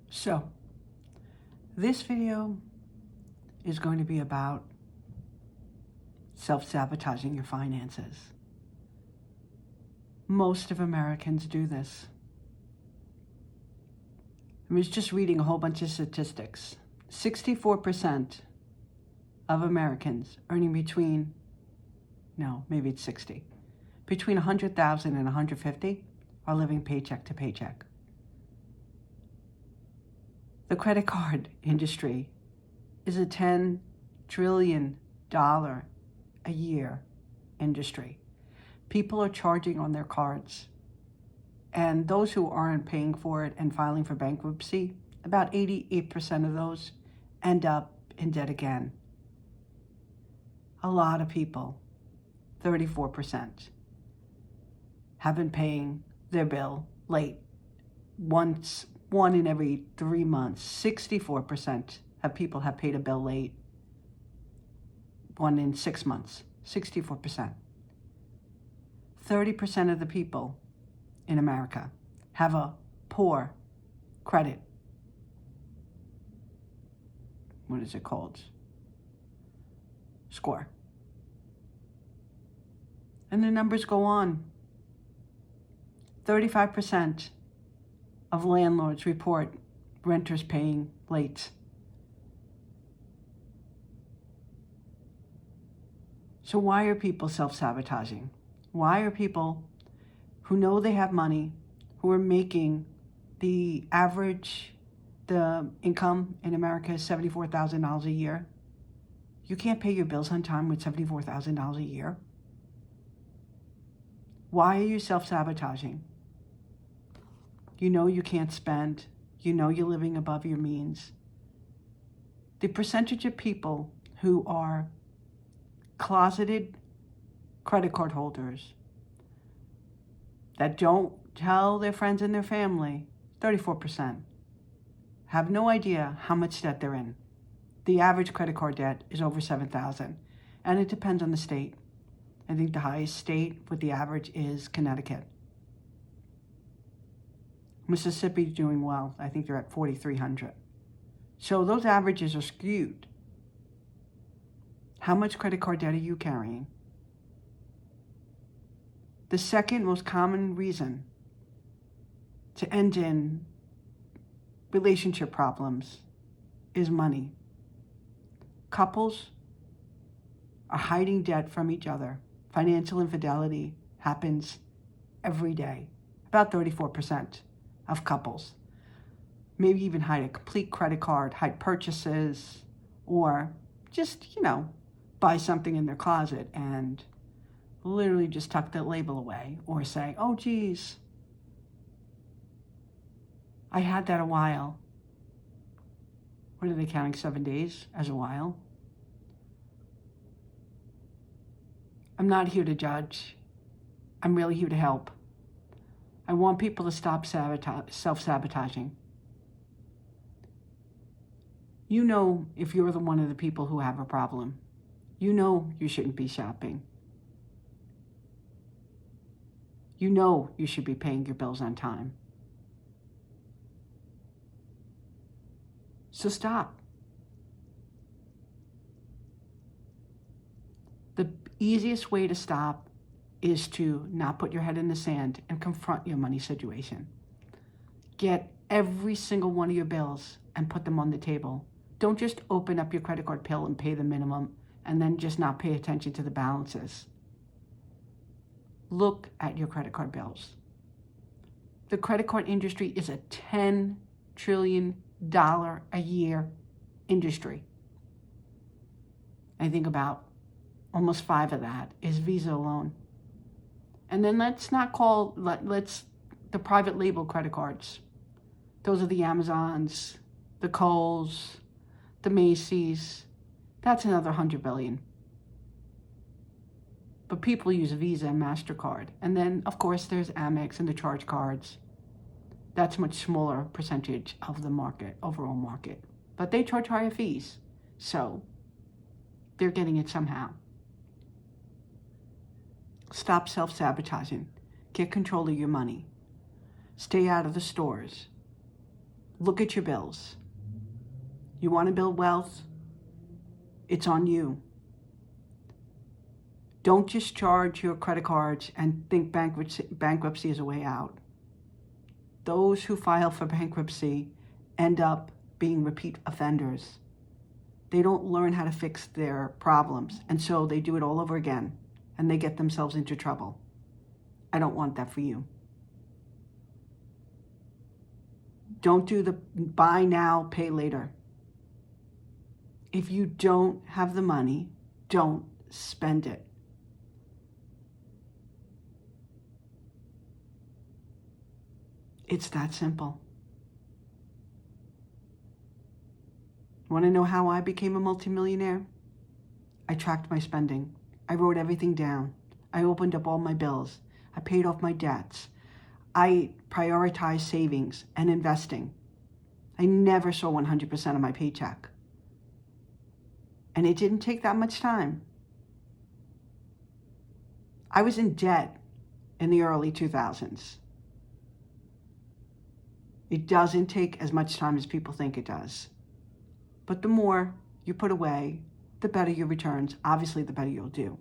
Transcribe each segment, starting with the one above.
So, this video is going to be about self-sabotaging your finances. Most of Americans do this. I was just reading a whole bunch of statistics. 64% of Americans earning between 60, between 100,000 and 150 are living paycheck to paycheck. The credit card industry is a $10 trillion a year industry. People are charging on their cards. And those who aren't paying for it and filing for bankruptcy, about 88% of those end up in debt again. A lot of people, 34%, have been paying their bill late. One in every 3 months. 64% of people have paid a bill late. 1 in 6 months. 64%. 30% of the people in America have a poor credit. What is it called? Score. And the numbers go on. 35% of landlords report renters paying late. So why are people self-sabotaging? Why are people who know they have money, who are making the income in America is $74,000 a year? You can't pay your bills on time with $74,000 a year. Why are you self-sabotaging? You know you can't spend. You know you're living above your means. The percentage of people who are closeted credit card holders that don't tell their friends and their family, 34%, have no idea how much debt they're in. The average credit card debt is over $7,000, and it depends on the state. I think the highest state with the average is Connecticut. Mississippi's doing well. I think they're at 4,300. So those averages are skewed. How much credit card debt are you carrying? The second most common reason to end in relationship problems is money. Couples are hiding debt from each other. Financial infidelity happens every day. About 34% of couples. Maybe even hide a complete credit card, hide purchases, or just, buy something in their closet and literally just tuck the label away, or say, oh geez, I had that a while. What are they counting, 7 days as a while? I'm not here to judge. I'm really here to help. I want people to stop self-sabotaging. You know if you're one of the people who have a problem. You know you shouldn't be shopping. You know you should be paying your bills on time. So stop. The easiest way to stop is to not put your head in the sand and confront your money situation. Get every single one of your bills and put them on the table. Don't just open up your credit card bill and pay the minimum and then just not pay attention to the balances. Look at your credit card bills. The credit card industry is a $10 trillion a year industry. I think about almost 5 of that is Visa alone. And then let's the private label credit cards. Those are the Amazons, the Kohl's, the Macy's. That's another $100 billion. But people use Visa and MasterCard. And then, of course, there's Amex and the charge cards. That's a much smaller percentage of the market, overall market. But they charge higher fees. So they're getting it somehow. Stop self-sabotaging. Get control of your money. Stay out of the stores. Look at your bills. You want to build wealth? It's on you. Don't just charge your credit cards and think bankruptcy is a way out. Those who file for bankruptcy end up being repeat offenders. They don't learn how to fix their problems, and so they do it all over again, and they get themselves into trouble. I don't want that for you. Don't do the buy now, pay later. If you don't have the money, don't spend it. It's that simple. Want to know how I became a multimillionaire? I tracked my spending. I wrote everything down. I opened up all my bills. I paid off my debts. I prioritized savings and investing. I never saw 100% of my paycheck. And it didn't take that much time. I was in debt in the early 2000s. It doesn't take as much time as people think it does. But the more you put away, the better your returns. Obviously, the better you'll do.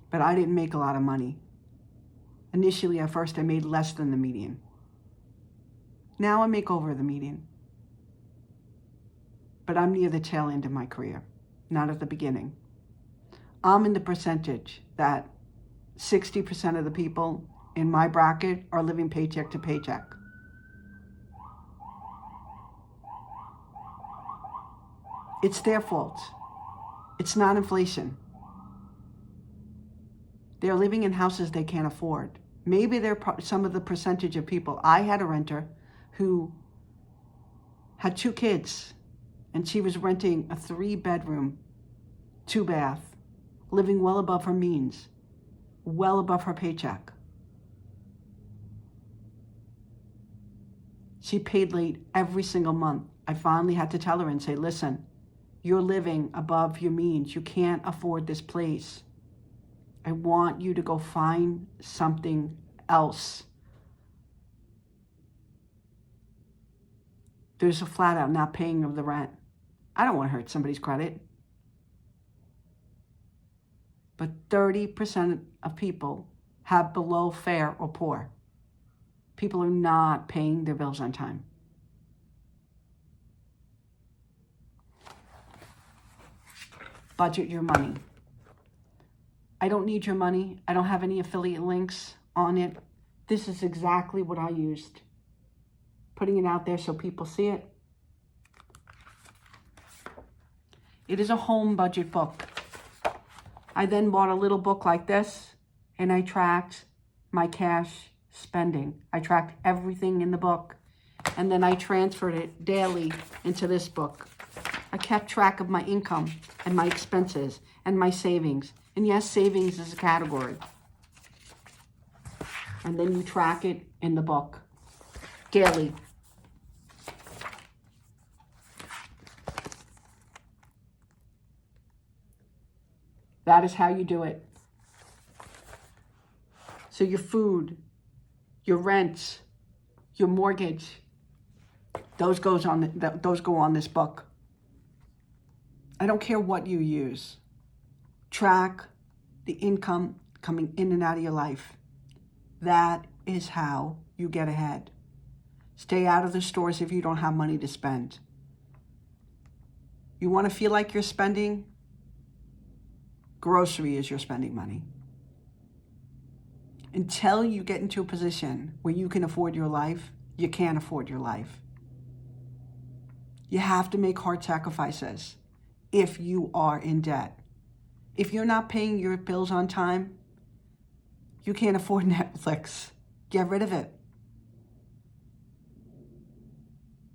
But I didn't make a lot of money. Initially, at first, I made less than the median. Now I make over the median. But I'm near the tail end of my career, not at the beginning. I'm in the percentage that 60% of the people in my bracket are living paycheck to paycheck. It's their fault. It's not inflation. They're living in houses they can't afford. Maybe they're some of the percentage of people. I had a renter who had 2 kids, and she was renting a 3-bedroom, 2-bath, living well above her means, well above her paycheck. She paid late every single month. I finally had to tell her and say, listen, you're living above your means. You can't afford this place. I want you to go find something else. There's a flat out not paying of the rent. I don't want to hurt somebody's credit. But 30% of people have below fair or poor. People are not paying their bills on time. Budget your money. I don't need your money. I don't have any affiliate links on it. This is exactly what I used. Putting it out there so people see it. It is a home budget book. I then bought a little book like this, and I tracked my cash spending. I tracked everything in the book, and then I transferred it daily into this book. I kept track of my income and my expenses and my savings. And yes, savings is a category. And then you track it in the book daily. That is how you do it. So your food, your rent, your mortgage, those go on this book. I don't care what you use. Track the income coming in and out of your life. That is how you get ahead. Stay out of the stores if you don't have money to spend. You want to feel like you're spending? Grocery is your spending money. Until you get into a position where you can afford your life, you can't afford your life. You have to make hard sacrifices if you are in debt. If you're not paying your bills on time, you can't afford Netflix. Get rid of it.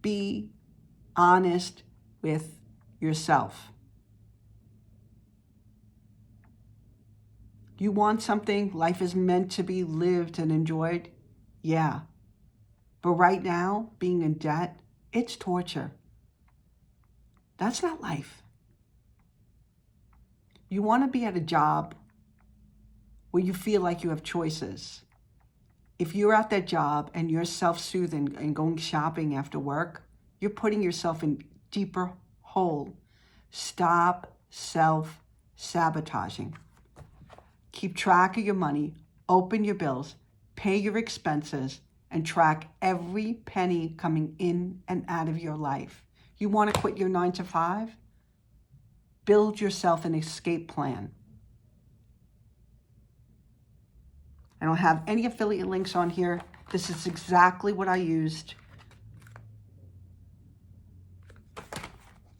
Be honest with yourself. You want something, life is meant to be lived and enjoyed? Yeah. But right now, being in debt, it's torture. That's not life. You want to be at a job where you feel like you have choices. If you're at that job and you're self-soothing and going shopping after work, you're putting yourself in deeper hole. Stop self-sabotaging. Keep track of your money, open your bills, pay your expenses, and track every penny coming in and out of your life. You want to quit your 9 to 5? Build yourself an escape plan. I don't have any affiliate links on here. This is exactly what I used.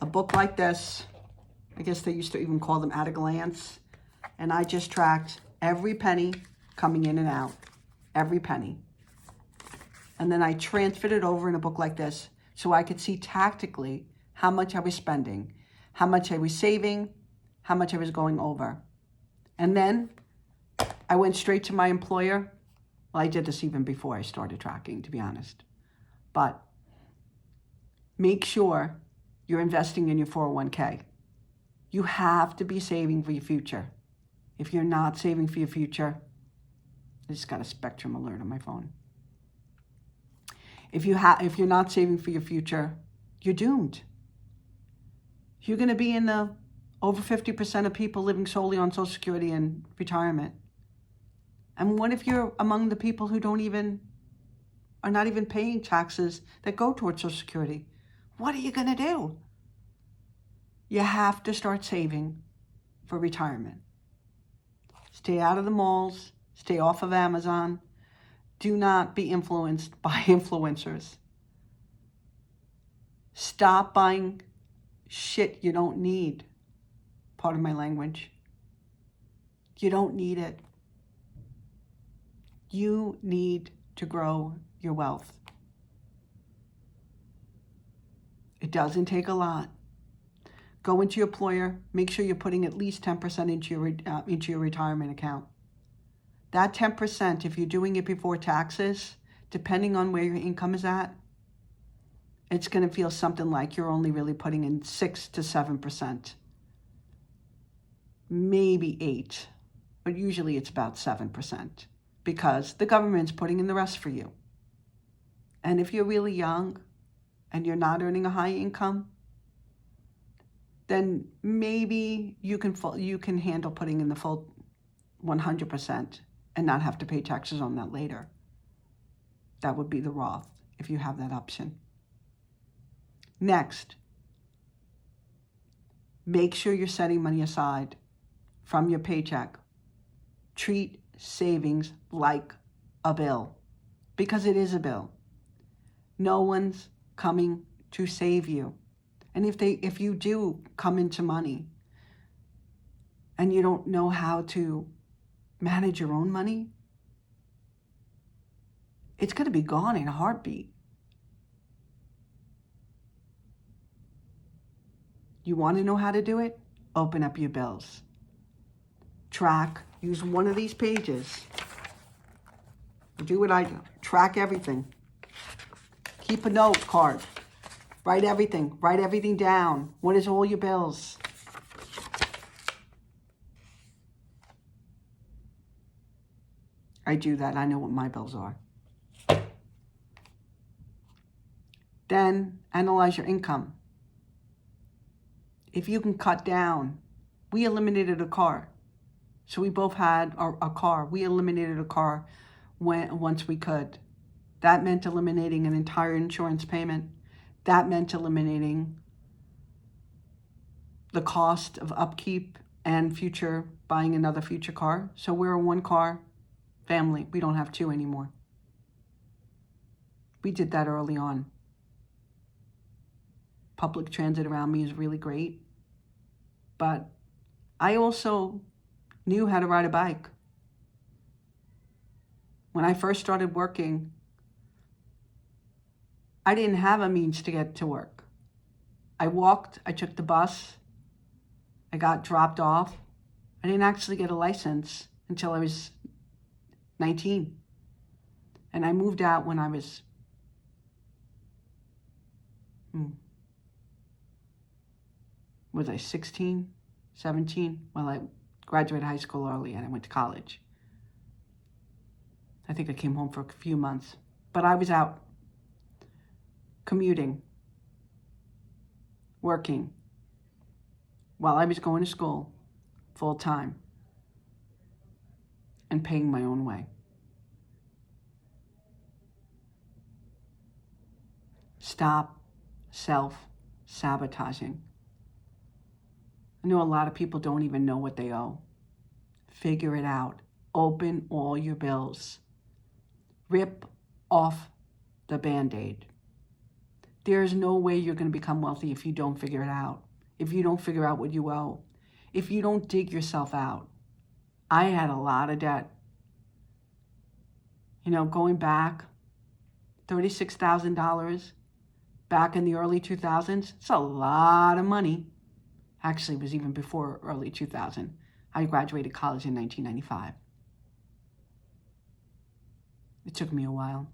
A book like this, I guess they used to even call them at a glance. And I just tracked every penny coming in and out, every penny. And then I transferred it over in a book like this so I could see tactically how much I was spending, how much I was saving, how much I was going over. And then I went straight to my employer. Well, I did this even before I started tracking, to be honest. But make sure you're investing in your 401k. You have to be saving for your future. If you're not saving for your future, I just got a Spectrum alert on my phone. If you're not saving for your future, you're doomed. You're going to be in the over 50% of people living solely on Social Security and retirement. And what if you're among the people who are not even paying taxes that go towards Social Security? What are you going to do? You have to start saving for retirement. Stay out of the malls. Stay off of Amazon. Do not be influenced by influencers. Stop buying shit you don't need. Pardon my language. You don't need it. You need to grow your wealth. It doesn't take a lot. Go into your employer. Make sure you're putting at least 10% into your retirement account. That 10%, if you're doing it before taxes, depending on where your income is at, it's going to feel something like you're only really putting in 6 to 7%. Maybe 8, but usually it's about 7% because the government's putting in the rest for you. And if you're really young and you're not earning a high income, then maybe you can handle putting in the full 100% and not have to pay taxes on that later. That would be the Roth if you have that option. Next, make sure you're setting money aside from your paycheck. Treat savings like a bill because it is a bill. No one's coming to save you. And if you do come into money and you don't know how to manage your own money, it's going to be gone in a heartbeat. You want to know how to do it? Open up your bills. Track. Use one of these pages. Do what I do. Track everything. Keep a note card. Write everything. Write everything down. What is all your bills? I do that. I know what my bills are. Then analyze your income. If you can cut down, we eliminated a car. So we both had a car. We eliminated a car once we could. That meant eliminating an entire insurance payment. That meant eliminating the cost of upkeep and buying another future car. So we're a one car family. We don't have two anymore. We did that early on. Public transit around me is really great. But I also knew how to ride a bike. When I first started working, I didn't have a means to get to work. I walked, I took the bus, I got dropped off. I didn't actually get a license until I was 19. And I moved out when I was was I 16, 17? Well, I graduated high school early and I went to college. I think I came home for a few months. But I was out commuting, working, while I was going to school full time and paying my own way. Stop self-sabotaging. I know a lot of people don't even know what they owe. Figure it out. Open all your bills. Rip off the Band-Aid. There's no way you're going to become wealthy if you don't figure it out. If you don't figure out what you owe. If you don't dig yourself out. I had a lot of debt. Going back, $36,000 back in the early 2000s, it's a lot of money. Actually, it was even before early 2000. I graduated college in 1995. It took me a while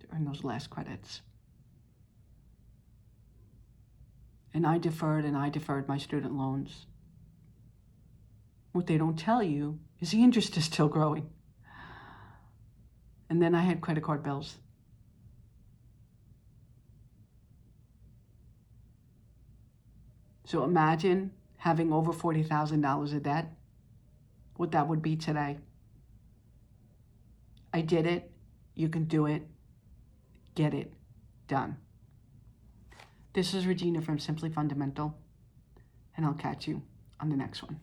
to earn those last credits. And I deferred my student loans. What they don't tell you is the interest is still growing. And then I had credit card bills. So imagine having over $40,000 of debt, what that would be today. I did it. You can do it. Get it done. This is Regina from Simply Fundamental, and I'll catch you on the next one.